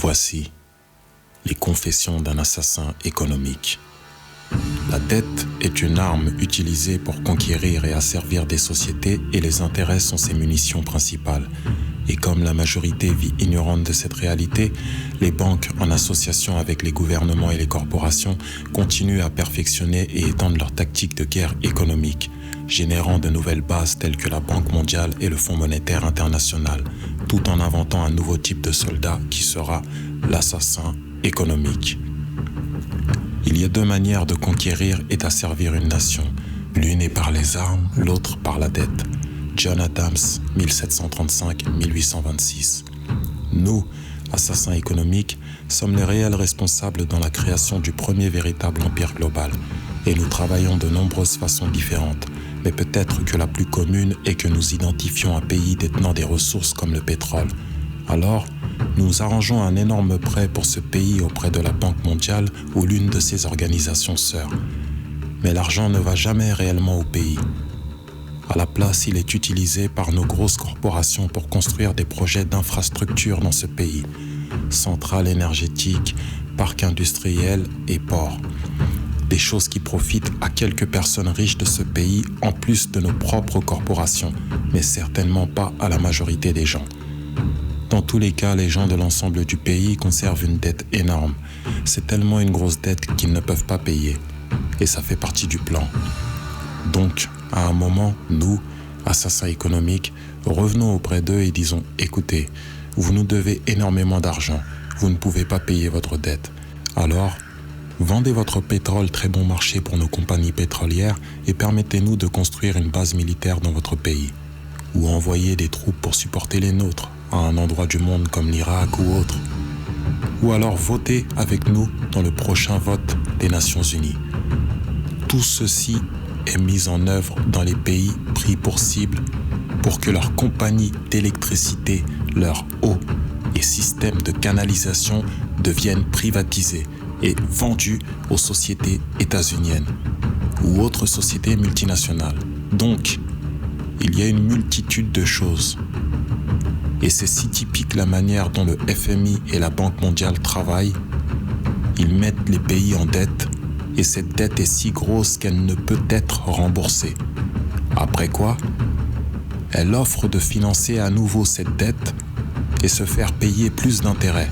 Voici les confessions d'un assassin économique. La dette est une arme utilisée pour conquérir et asservir des sociétés et les intérêts sont ses munitions principales. Et comme la majorité vit ignorante de cette réalité, les banques, en association avec les gouvernements et les corporations, continuent à perfectionner et étendre leurs tactiques de guerre économique, générant de nouvelles bases telles que la Banque mondiale et le Fonds monétaire international, tout en inventant un nouveau type de soldat qui sera l'assassin économique. Il y a deux manières de conquérir et d'asservir une nation. L'une est par les armes, l'autre par la dette. John Adams, 1735-1826. Nous, assassins économiques, sommes les réels responsables dans la création du premier véritable empire global. Et nous travaillons de nombreuses façons différentes. Mais peut-être que la plus commune est que nous identifions un pays détenant des ressources comme le pétrole. Alors, nous arrangeons un énorme prêt pour ce pays auprès de la Banque mondiale ou l'une de ses organisations sœurs. Mais l'argent ne va jamais réellement au pays. À la place, il est utilisé par nos grosses corporations pour construire des projets d'infrastructures dans ce pays. Centrales énergétiques, parcs industriels et ports. Des choses qui profitent à quelques personnes riches de ce pays en plus de nos propres corporations, mais certainement pas à la majorité des gens. Dans tous les cas, les gens de l'ensemble du pays conservent une dette énorme. C'est tellement une grosse dette qu'ils ne peuvent pas payer. Et ça fait partie du plan. Donc, à un moment, nous, assassins économiques, revenons auprès d'eux et disons « Écoutez, vous nous devez énormément d'argent. Vous ne pouvez pas payer votre dette. Alors, vendez votre pétrole très bon marché pour nos compagnies pétrolières et permettez-nous de construire une base militaire dans votre pays. Ou envoyer des troupes pour supporter les nôtres à un endroit du monde comme l'Irak ou autre. Ou alors votez avec nous dans le prochain vote des Nations Unies. Tout ceci est mis en œuvre dans les pays pris pour cible pour que leurs compagnies d'électricité, leurs eau et systèmes de canalisation deviennent privatisés et vendus aux sociétés états-uniennes ou autres sociétés multinationales. Donc, il y a une multitude de choses. Et c'est si typique la manière dont le FMI et la Banque mondiale travaillent. Ils mettent les pays en dette et cette dette est si grosse qu'elle ne peut être remboursée. Après quoi, elle offre de financer à nouveau cette dette et se faire payer plus d'intérêts.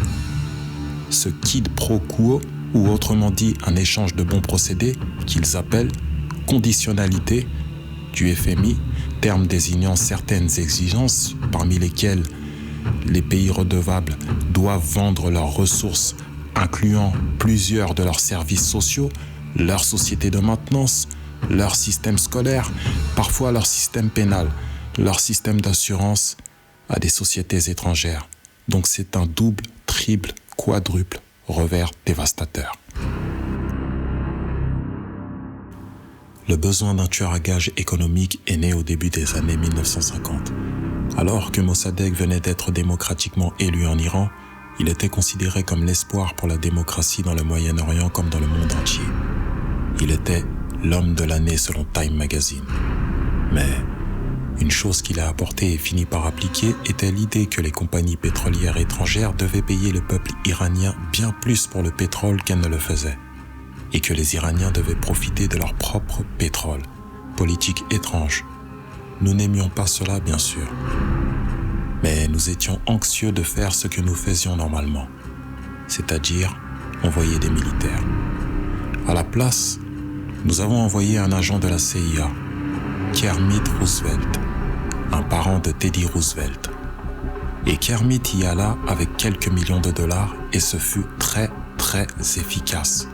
Ce quid pro quo, ou autrement dit un échange de bons procédés, qu'ils appellent conditionnalité du FMI, terme désignant certaines exigences, parmi lesquelles les pays redevables doivent vendre leurs ressources, incluant plusieurs de leurs services sociaux, leur société de maintenance, leur système scolaire, parfois leur système pénal, leur système d'assurance à des sociétés étrangères. Donc c'est un double, triple, quadruple revers dévastateur. Le besoin d'un tueur à gages économique est né au début des années 1950. Alors que Mossadegh venait d'être démocratiquement élu en Iran, il était considéré comme l'espoir pour la démocratie dans le Moyen-Orient comme dans le monde entier. Il était l'homme de l'année selon Time Magazine. Mais une chose qu'il a apportée et fini par appliquer était l'idée que les compagnies pétrolières étrangères devaient payer le peuple iranien bien plus pour le pétrole qu'elles ne le faisaient. Et que les Iraniens devaient profiter de leur propre pétrole. Politique étrange. Nous n'aimions pas cela, bien sûr. Mais nous étions anxieux de faire ce que nous faisions normalement, c'est-à-dire envoyer des militaires. À la place, nous avons envoyé un agent de la CIA, Kermit Roosevelt, un parent de Teddy Roosevelt. Et Kermit y alla avec quelques millions de dollars et ce fut très, très efficace.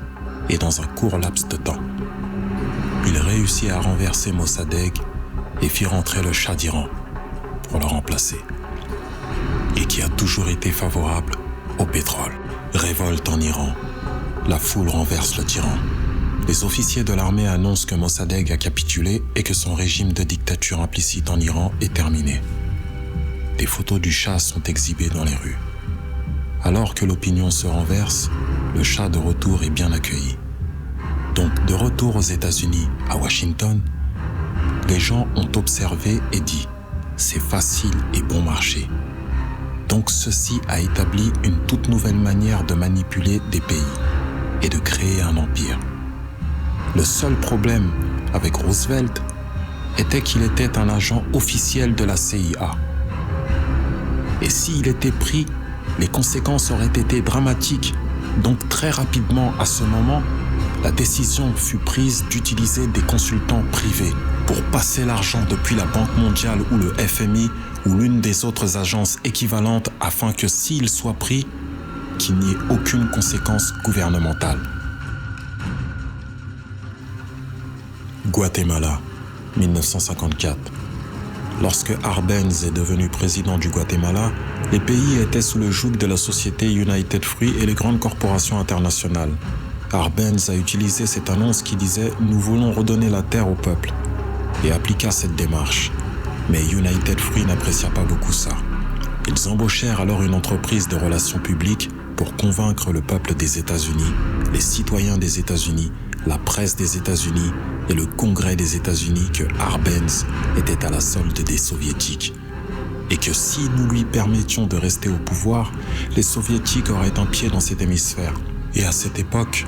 Et dans un court laps de temps. Il réussit à renverser Mossadegh et fit rentrer le Shah d'Iran pour le remplacer. Et qui a toujours été favorable au pétrole. Révolte en Iran. La foule renverse le tyran. Les officiers de l'armée annoncent que Mossadegh a capitulé et que son régime de dictature implicite en Iran est terminé. Des photos du Shah sont exhibées dans les rues. Alors que l'opinion se renverse, le Shah de retour est bien accueilli. Donc, de retour aux États-Unis, à Washington, les gens ont observé et dit « c'est facile et bon marché ». Donc ceci a établi une toute nouvelle manière de manipuler des pays et de créer un empire. Le seul problème avec Roosevelt était qu'il était un agent officiel de la CIA. Et s'il était pris, les conséquences auraient été dramatiques. Donc très rapidement, à ce moment, la décision fut prise d'utiliser des consultants privés pour passer l'argent depuis la Banque mondiale ou le FMI ou l'une des autres agences équivalentes afin que s'il soit pris, qu'il n'y ait aucune conséquence gouvernementale. Guatemala, 1954. Lorsque Arbenz est devenu président du Guatemala, les pays étaient sous le joug de la société United Fruit et les grandes corporations internationales. Arbenz a utilisé cette annonce qui disait « Nous voulons redonner la terre au peuple » et appliqua cette démarche. Mais United Fruit n'apprécia pas beaucoup ça. Ils embauchèrent alors une entreprise de relations publiques pour convaincre le peuple des États-Unis, les citoyens des États-Unis, la presse des États-Unis et le Congrès des États-Unis que Arbenz était à la solde des Soviétiques. Et que si nous lui permettions de rester au pouvoir, les Soviétiques auraient un pied dans cet hémisphère. Et à cette époque,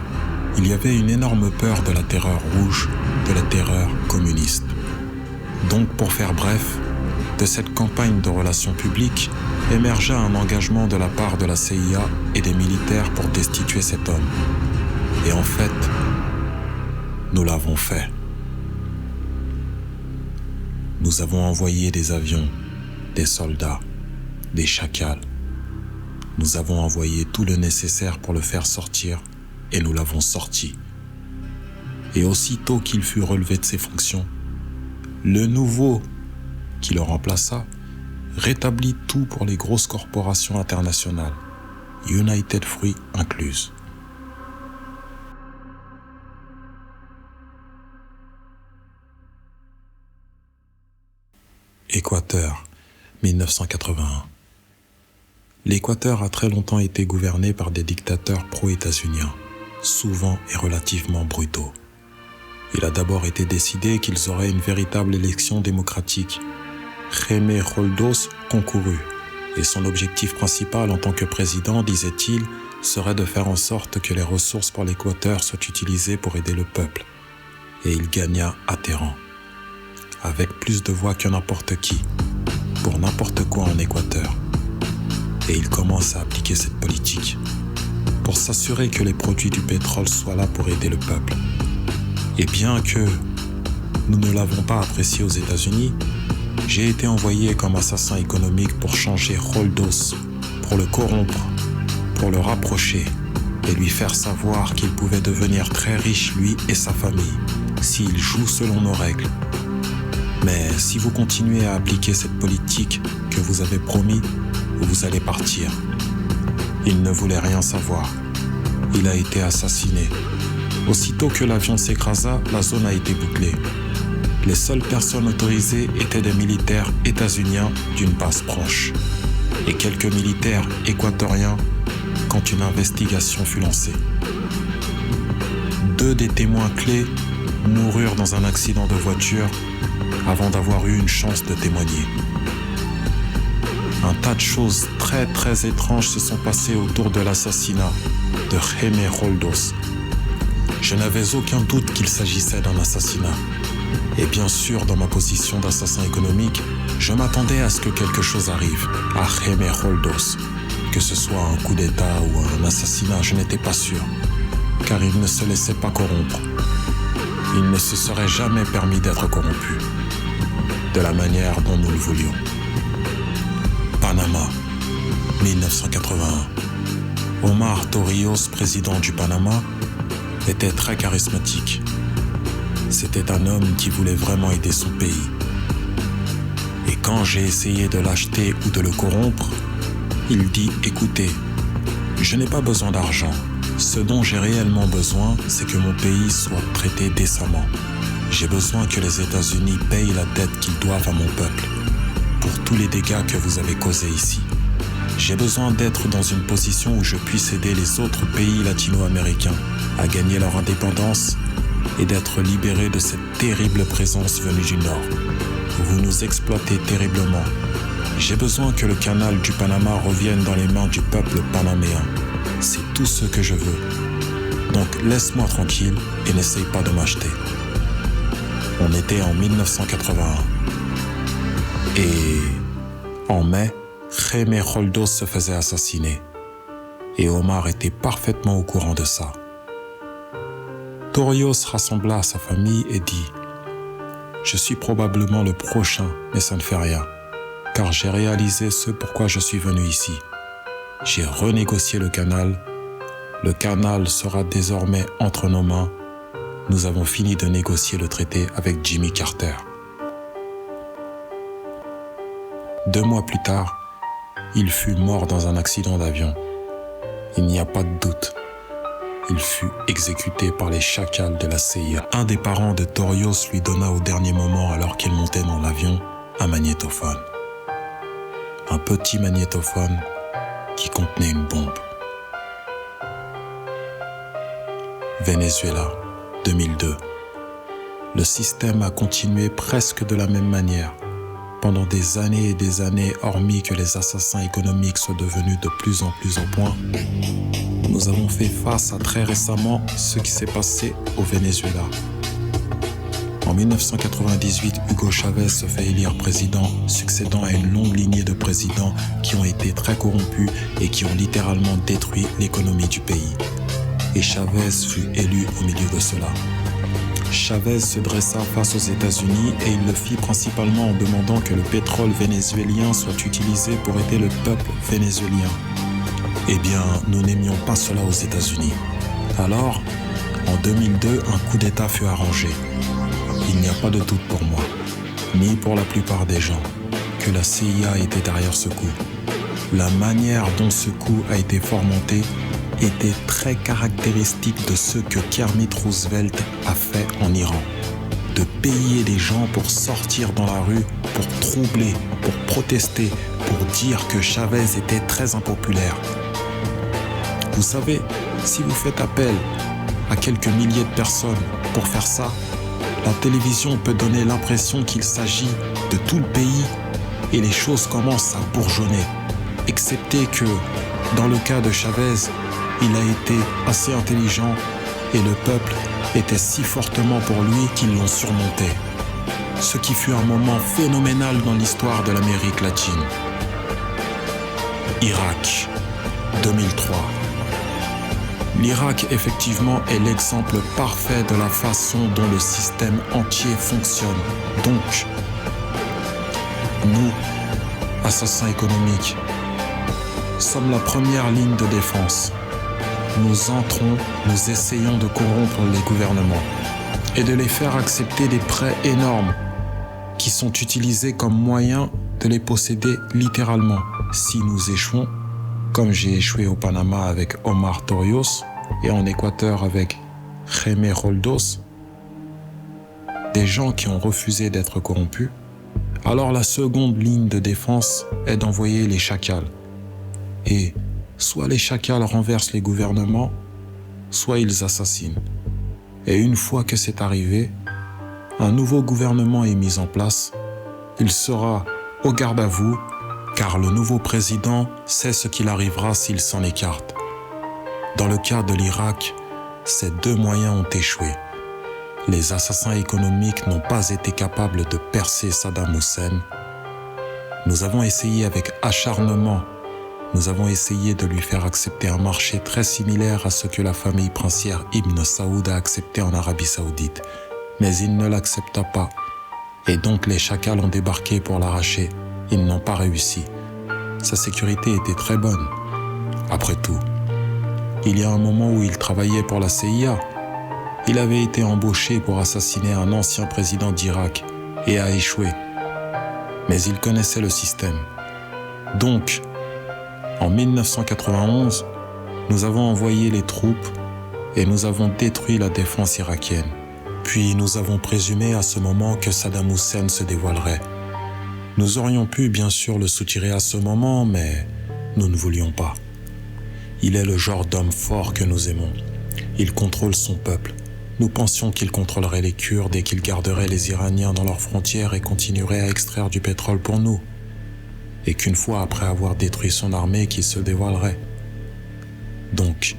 il y avait une énorme peur de la terreur rouge, de la terreur communiste. Donc, pour faire bref, de cette campagne de relations publiques émergea un engagement de la part de la CIA et des militaires pour destituer cet homme. Et en fait, nous l'avons fait. Nous avons envoyé des avions, des soldats, des chacals. Nous avons envoyé tout le nécessaire pour le faire sortir et nous l'avons sorti. Et aussitôt qu'il fut relevé de ses fonctions, le nouveau qui le remplaça rétablit tout pour les grosses corporations internationales, United Fruit incluse. Équateur, 1981. L'Équateur a très longtemps été gouverné par des dictateurs pro-états-uniens, souvent et relativement brutaux. Il a d'abord été décidé qu'ils auraient une véritable élection démocratique. Jaime Roldos concourut, et son objectif principal en tant que président, disait-il, serait de faire en sorte que les ressources pour l'Équateur soient utilisées pour aider le peuple. Et il gagna à Téhéran, avec plus de voix que n'importe qui, pour n'importe quoi en Équateur. Et il commence à appliquer cette politique, pour s'assurer que les produits du pétrole soient là pour aider le peuple. Et bien que nous ne l'avons pas apprécié aux États-Unis, j'ai été envoyé comme assassin économique pour changer Roldos, pour le corrompre, pour le rapprocher et lui faire savoir qu'il pouvait devenir très riche, lui et sa famille, s'il joue selon nos règles. Mais si vous continuez à appliquer cette politique que vous avez promis, vous allez partir. Il ne voulait rien savoir. Il a été assassiné. Aussitôt que l'avion s'écrasa, la zone a été bouclée. Les seules personnes autorisées étaient des militaires états-uniens d'une base proche et quelques militaires équatoriens quand une investigation fut lancée. 2 des témoins clés moururent dans un accident de voiture avant d'avoir eu une chance de témoigner. Un tas de choses très très étranges se sont passées autour de l'assassinat de Jaime Roldos. Je n'avais aucun doute qu'il s'agissait d'un assassinat. Et bien sûr, dans ma position d'assassin économique, je m'attendais à ce que quelque chose arrive à Jaime Roldos. Que ce soit un coup d'État ou un assassinat, je n'étais pas sûr. Car il ne se laissait pas corrompre. Il ne se serait jamais permis d'être corrompu. De la manière dont nous le voulions. Panama, 1981. Omar Torrijos, président du Panama, était très charismatique. C'était un homme qui voulait vraiment aider son pays. Et quand j'ai essayé de l'acheter ou de le corrompre, il dit « Écoutez, je n'ai pas besoin d'argent. Ce dont j'ai réellement besoin, c'est que mon pays soit traité décemment. J'ai besoin que les États-Unis payent la dette qu'ils doivent à mon peuple pour tous les dégâts que vous avez causés ici. J'ai besoin d'être dans une position où je puisse aider les autres pays latino-américains à gagner leur indépendance et d'être libérés de cette terrible présence venue du Nord. Vous nous exploitez terriblement J'ai besoin que le canal du Panama revienne dans les mains du peuple panaméen. C'est tout ce que je veux. Donc laisse-moi tranquille et n'essaye pas de m'acheter. On était en 1981. Et en mai, Jaime Roldos se faisait assassiner. Et Omar était parfaitement au courant de ça. Torrijos rassembla sa famille et dit « Je suis probablement le prochain, mais ça ne fait rien, car j'ai réalisé ce pourquoi je suis venu ici. J'ai renégocié le canal. Le canal sera désormais entre nos mains. Nous avons fini de négocier le traité avec Jimmy Carter. » 2 mois plus tard, il fut mort dans un accident d'avion. Il n'y a pas de doute. Il fut exécuté par les chacals de la CIA. Un des parents de Torrijos lui donna au dernier moment, alors qu'il montait dans l'avion, un magnétophone. Un petit magnétophone qui contenait une bombe. Venezuela, 2002. Le système a continué presque de la même manière. Pendant des années et des années, hormis que les assassins économiques soient devenus de plus en plus en point, nous avons fait face à très récemment ce qui s'est passé au Venezuela. En 1998, Hugo Chavez se fait élire président, succédant à une longue lignée de présidents qui ont été très corrompus et qui ont littéralement détruit l'économie du pays. Et Chavez fut élu au milieu de cela. Chavez se dressa face aux États-Unis et il le fit principalement en demandant que le pétrole vénézuélien soit utilisé pour aider le peuple vénézuélien. Eh bien, nous n'aimions pas cela aux États-Unis. Alors, en 2002, un coup d'État fut arrangé. Il n'y a pas de doute pour moi, ni pour la plupart des gens, que la CIA était derrière ce coup. La manière dont ce coup a été fomenté était très caractéristique de ce que Kermit Roosevelt a fait en Iran. De payer des gens pour sortir dans la rue, pour troubler, pour protester, pour dire que Chavez était très impopulaire. Vous savez, si vous faites appel à quelques milliers de personnes pour faire ça, la télévision peut donner l'impression qu'il s'agit de tout le pays et les choses commencent à bourgeonner. Excepté que, dans le cas de Chavez, il a été assez intelligent et le peuple était si fortement pour lui qu'ils l'ont surmonté. Ce qui fut un moment phénoménal dans l'histoire de l'Amérique latine. Irak, 2003. L'Irak, effectivement, est l'exemple parfait de la façon dont le système entier fonctionne. Donc, nous, assassins économiques, sommes la première ligne de défense. Nous entrons, nous essayons de corrompre les gouvernements et de les faire accepter des prêts énormes qui sont utilisés comme moyen de les posséder littéralement. Si nous échouons, comme j'ai échoué au Panama avec Omar Torrijos et en Équateur avec Jaime Roldos, des gens qui ont refusé d'être corrompus, alors la seconde ligne de défense est d'envoyer les chacals. Et soit les chacals renversent les gouvernements, soit ils assassinent. Et une fois que c'est arrivé, un nouveau gouvernement est mis en place. Il sera au garde à vous, car le nouveau président sait ce qu'il arrivera s'il s'en écarte. Dans le cas de l'Irak, ces 2 moyens ont échoué. Les assassins économiques n'ont pas été capables de percer Saddam Hussein. Nous avons essayé avec acharnement. Nous avons essayé de lui faire accepter un marché très similaire à ce que la famille princière Ibn Saoud a accepté en Arabie Saoudite. Mais il ne l'accepta pas. Et donc les chacals ont débarqué pour l'arracher. Ils n'ont pas réussi. Sa sécurité était très bonne. Après tout, il y a un moment où il travaillait pour la CIA. Il avait été embauché pour assassiner un ancien président d'Irak et a échoué. Mais il connaissait le système. Donc, en 1991, nous avons envoyé les troupes et nous avons détruit la défense irakienne. Puis nous avons présumé à ce moment que Saddam Hussein se dévoilerait. Nous aurions pu bien sûr le soutirer à ce moment, mais nous ne voulions pas. Il est le genre d'homme fort que nous aimons. Il contrôle son peuple. Nous pensions qu'il contrôlerait les Kurdes et qu'il garderait les Iraniens dans leurs frontières et continuerait à extraire du pétrole pour nous. et qu'une fois après avoir détruit son armée qu'il se dévoilerait. Donc,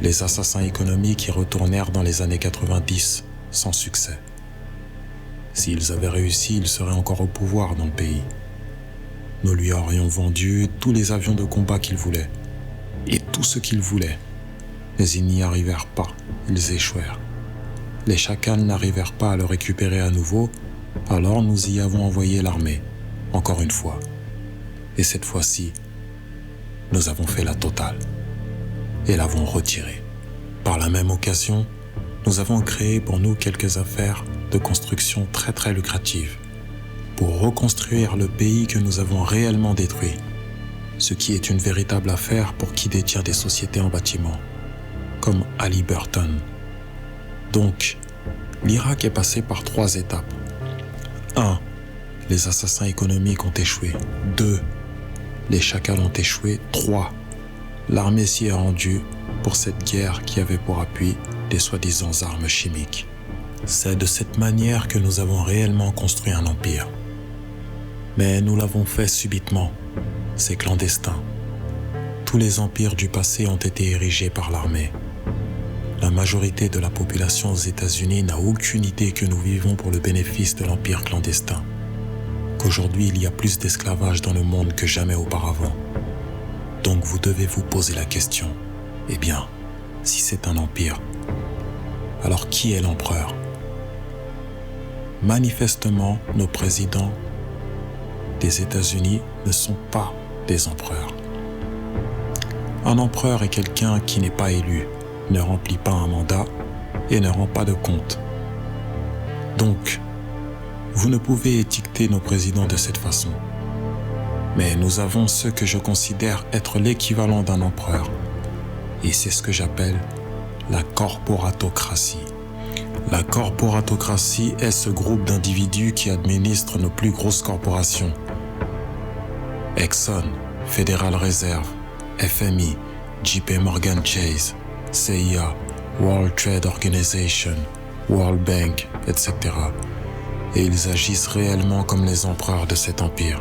les assassins économiques y retournèrent dans les années 90, sans succès. S'ils avaient réussi, ils seraient encore au pouvoir dans le pays. Nous lui aurions vendu tous les avions de combat qu'il voulait, et tout ce qu'il voulait. Mais ils n'y arrivèrent pas, ils échouèrent. Les chacals n'arrivèrent pas à le récupérer à nouveau, alors nous y avons envoyé l'armée, encore une fois. Et cette fois-ci, nous avons fait la totale et l'avons retiré. Par la même occasion, nous avons créé pour nous quelques affaires de construction très lucratives pour reconstruire le pays que nous avons réellement détruit, ce qui est une véritable affaire pour qui détient des sociétés en bâtiment, comme Halliburton. Donc, l'Irak est passé par 3 étapes. 1. Les assassins économiques ont échoué. 2. Les chacals ont échoué. 3. L'armée s'y est rendue pour cette guerre qui avait pour appui des soi-disant armes chimiques. C'est de cette manière que nous avons réellement construit un empire. Mais nous l'avons fait subitement. C'est clandestin. Tous les empires du passé ont été érigés par l'armée. La majorité de la population aux États-Unis n'a aucune idée que nous vivons pour le bénéfice de l'empire clandestin. Qu'aujourd'hui il y a plus d'esclavage dans le monde que jamais auparavant. Donc vous devez vous poser la question, eh bien, si c'est un empire, alors qui est l'empereur? Manifestement, nos présidents des États-Unis ne sont pas des empereurs. Un empereur est quelqu'un qui n'est pas élu, ne remplit pas un mandat et ne rend pas de compte. Donc, vous ne pouvez étiqueter nos présidents de cette façon. Mais nous avons ce que je considère être l'équivalent d'un empereur. Et c'est ce que j'appelle la corporatocratie. La corporatocratie est ce groupe d'individus qui administrent nos plus grosses corporations. Exxon, Federal Reserve, FMI, JP Morgan Chase, CIA, World Trade Organization, World Bank, etc. Et ils agissent réellement comme les empereurs de cet empire.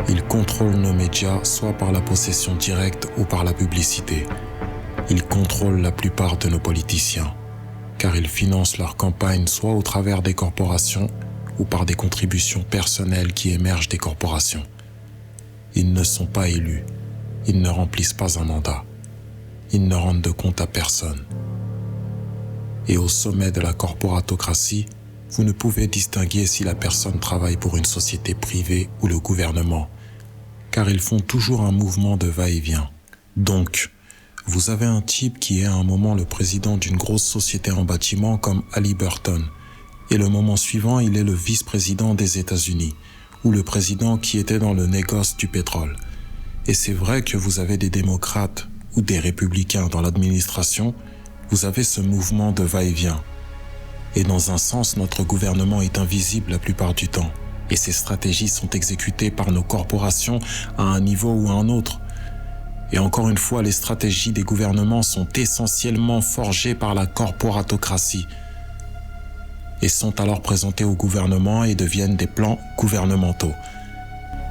Ils contrôlent nos médias soit par la possession directe ou par la publicité. Ils contrôlent la plupart de nos politiciens, car ils financent leurs campagnes soit au travers des corporations ou par des contributions personnelles qui émergent des corporations. Ils ne sont pas élus, ils ne remplissent pas un mandat, ils ne rendent de compte à personne. Et au sommet de la corporatocratie, vous ne pouvez distinguer si la personne travaille pour une société privée ou le gouvernement, car ils font toujours un mouvement de va-et-vient. Donc, vous avez un type qui est à un moment le président d'une grosse société en bâtiment comme Halliburton, et le moment suivant, il est le vice-président des États-Unis, ou le président qui était dans le négoce du pétrole. Et c'est vrai que vous avez des démocrates ou des républicains dans l'administration, vous avez ce mouvement de va-et-vient. Et dans un sens, notre gouvernement est invisible la plupart du temps. Et ces stratégies sont exécutées par nos corporations à un niveau ou à un autre. Et encore une fois, les stratégies des gouvernements sont essentiellement forgées par la corporatocratie et sont alors présentées au gouvernement et deviennent des plans gouvernementaux.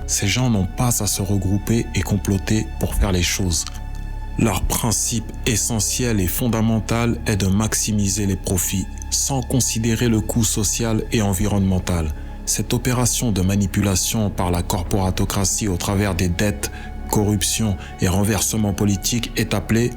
Ces gens n'ont pas à se regrouper et comploter pour faire les choses. Leur principe essentiel et fondamental est de maximiser les profits sans considérer le coût social et environnemental. Cette opération de manipulation par la corporatocratie au travers des dettes, corruption et renversement politique est appelée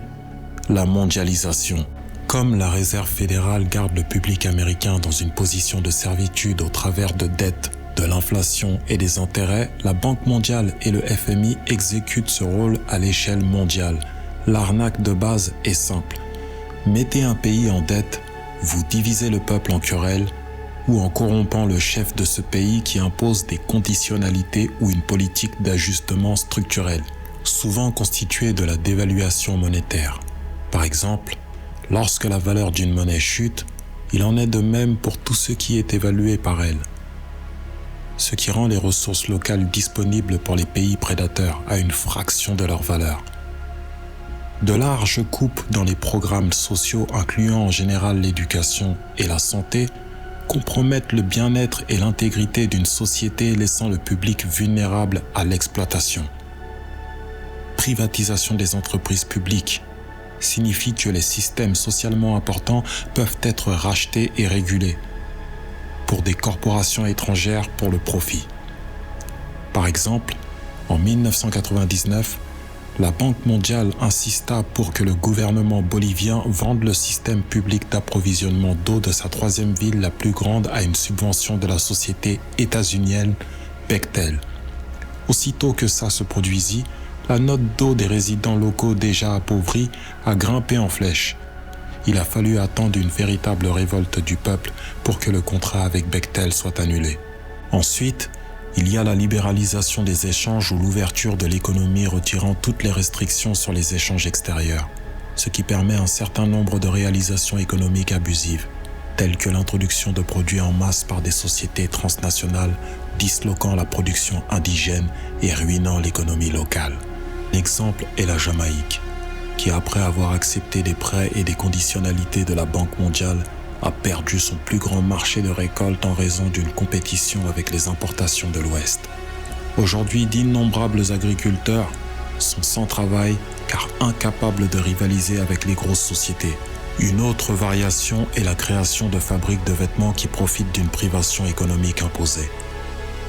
la mondialisation. Comme la Réserve fédérale garde le public américain dans une position de servitude au travers de dettes, de l'inflation et des intérêts, la Banque mondiale et le FMI exécutent ce rôle à l'échelle mondiale. L'arnaque de base est simple. Mettez un pays en dette, vous divisez le peuple en querelles, ou en corrompant le chef de ce pays qui impose des conditionnalités ou une politique d'ajustement structurel, souvent constituée de la dévaluation monétaire. Par exemple, lorsque la valeur d'une monnaie chute, il en est de même pour tout ce qui est évalué par elle, ce qui rend les ressources locales disponibles pour les pays prédateurs à une fraction de leur valeur. De larges coupes dans les programmes sociaux incluant en général l'éducation et la santé compromettent le bien-être et l'intégrité d'une société, laissant le public vulnérable à l'exploitation. Privatisation des entreprises publiques signifie que les systèmes socialement importants peuvent être rachetés et régulés pour des corporations étrangères pour le profit. Par exemple, en 1999, la Banque mondiale insista pour que le gouvernement bolivien vende le système public d'approvisionnement d'eau de sa troisième ville la plus grande à une subvention de la société états-unienne Bechtel. Aussitôt que ça se produisit, la note d'eau des résidents locaux déjà appauvris a grimpé en flèche. Il a fallu attendre une véritable révolte du peuple pour que le contrat avec Bechtel soit annulé. Ensuite, il y a la libéralisation des échanges ou l'ouverture de l'économie retirant toutes les restrictions sur les échanges extérieurs, ce qui permet un certain nombre de réalisations économiques abusives, telles que l'introduction de produits en masse par des sociétés transnationales disloquant la production indigène et ruinant l'économie locale. L'exemple est la Jamaïque, qui après avoir accepté des prêts et des conditionnalités de la Banque mondiale, a perdu son plus grand marché de récolte en raison d'une compétition avec les importations de l'Ouest. Aujourd'hui, d'innombrables agriculteurs sont sans travail car incapables de rivaliser avec les grosses sociétés. Une autre variation est la création de fabriques de vêtements qui profitent d'une privation économique imposée.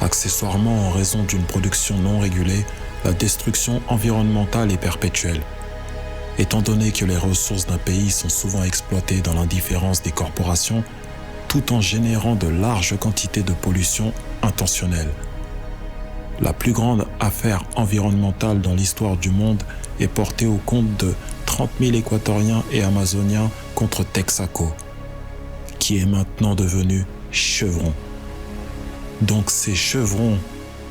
Accessoirement, en raison d'une production non régulée, la destruction environnementale est perpétuelle. Étant donné que les ressources d'un pays sont souvent exploitées dans l'indifférence des corporations, tout en générant de larges quantités de pollution intentionnelle. La plus grande affaire environnementale dans l'histoire du monde est portée au compte de 30 000 Équatoriens et Amazoniens contre Texaco, qui est maintenant devenu Chevron. Donc c'est Chevron,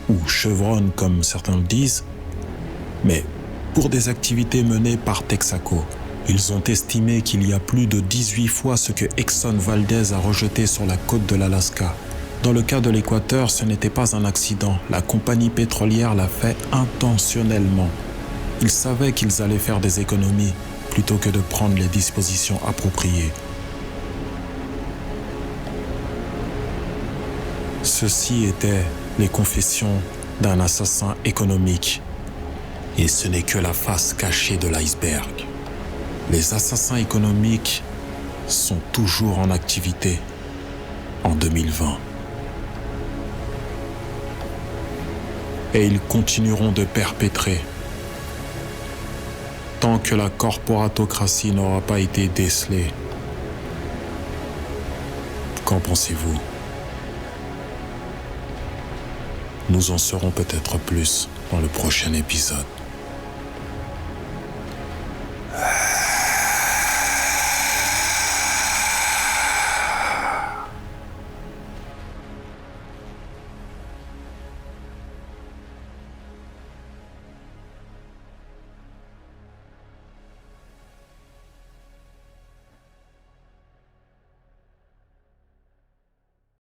ou Chevron comme certains le disent, mais pour des activités menées par Texaco. Ils ont estimé qu'il y a plus de 18 fois ce que Exxon Valdez a rejeté sur la côte de l'Alaska. Dans le cas de l'Équateur, ce n'était pas un accident. La compagnie pétrolière l'a fait intentionnellement. Ils savaient qu'ils allaient faire des économies plutôt que de prendre les dispositions appropriées. Ceci étaient les confessions d'un assassin économique. Et ce n'est que la face cachée de l'iceberg. Les assassins économiques sont toujours en activité en 2020. Et ils continueront de perpétrer tant que la corporatocratie n'aura pas été décelée. Qu'en pensez-vous ? Nous en saurons peut-être plus dans le prochain épisode.